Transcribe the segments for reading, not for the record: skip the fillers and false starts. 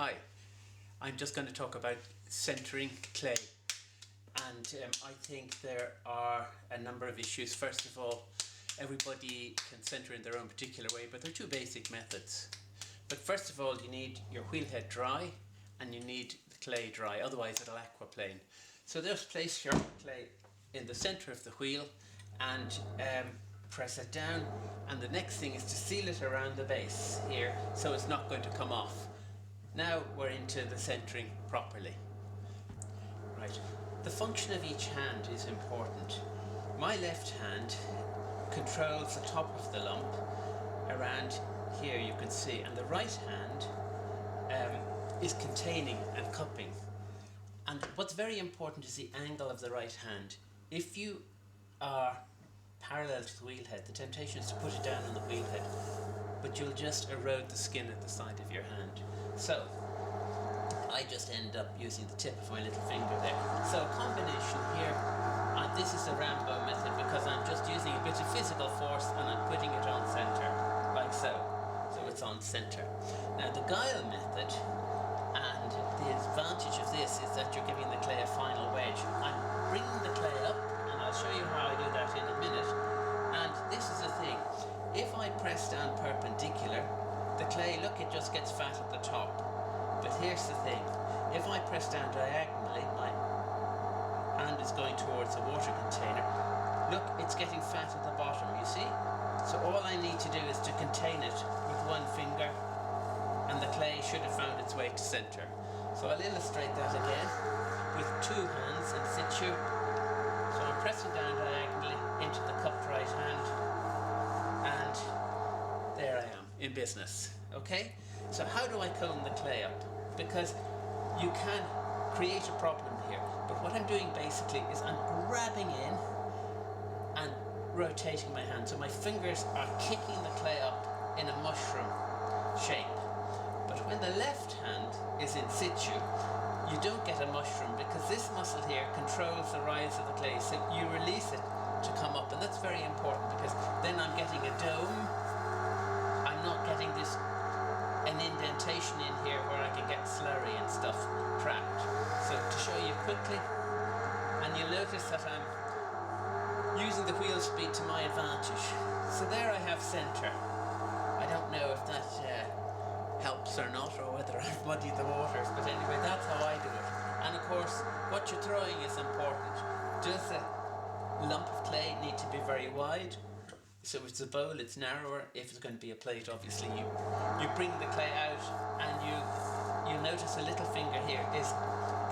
Hi, I'm just going to talk about centering clay, and I think there are a number of issues. First of all, everybody can center in their own particular way, but there are two basic methods. But first of all, you need your wheel head dry and you need the clay dry, otherwise it'll aquaplane. So just place your clay in the center of the wheel and press it down, and the next thing is to seal it around the base here so it's not going to come off. Now we're into the centering properly. Right, the function of each hand is important. My left hand controls the top of the lump around here, you can see, and the right hand is containing and cupping. And what's very important is the angle of the right hand. If you are parallel to the wheel head, the temptation is to put it down on the wheel head, but you'll just erode the skin at the side of your hand. So I just end up using the tip of my little finger there. So a combination here, this is the Rambo method because I'm just using a bit of physical force and I'm putting it on center, like so. So it's on center. Now the guile method, and the advantage of this is that you're giving the clay a final wedge. I'm bringing the clay up, and I'll show you how I do that in a minute. And this is the thing, if I press down perpendicular, the clay, look, it just gets fat at the top. But here's the thing, if I press down diagonally, my hand is going towards the water container, look, it's getting fat at the bottom, you see? So all I need to do is to contain it with one finger, and the clay should have found its way to center. So I'll illustrate that again with two hands in situ. So I'm pressing down diagonally into the cupped right hand, and there I am in business. Okay, so how do I comb the clay up? Because you can create a problem here, but what I'm doing basically is I'm grabbing in and rotating my hand, so my fingers are kicking the clay up in a mushroom shape. But when the left hand is in situ, you don't get a mushroom because this muscle here controls the rise of the clay, so you release it to come up, and that's very important because then I'm getting a dome. I'm not getting an indentation in here where I can get slurry and stuff trapped. So to show you quickly, and you'll notice that I'm using the wheel speed to my advantage. So there I have center. I don't know if that helps or not, or whether I've muddied the waters, but anyway, that's how I do it. And of course, what you're throwing is important. Does the lump of clay need to be very wide? So if it's a bowl, it's narrower. If it's going to be a plate, obviously you bring the clay out, and you notice a little finger here is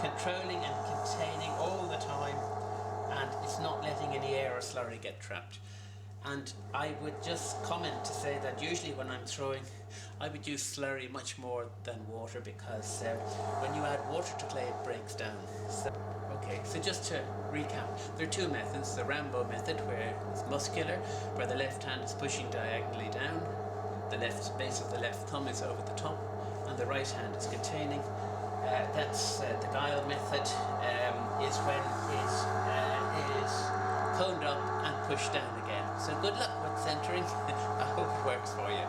controlling and containing all the time, and it's not letting any air or slurry get trapped. And I would just comment to say that usually when I'm throwing, I would use slurry much more than water, because when you add water to clay, it breaks down. Okay, so just to recap, there are two methods. The Rambo method, where it's muscular, where the left hand is pushing diagonally down, the left base of the left thumb is over the top, and the right hand is containing. That's the guile method, is when it is combed up and pushed down again. So good luck with centering. I hope it works for you.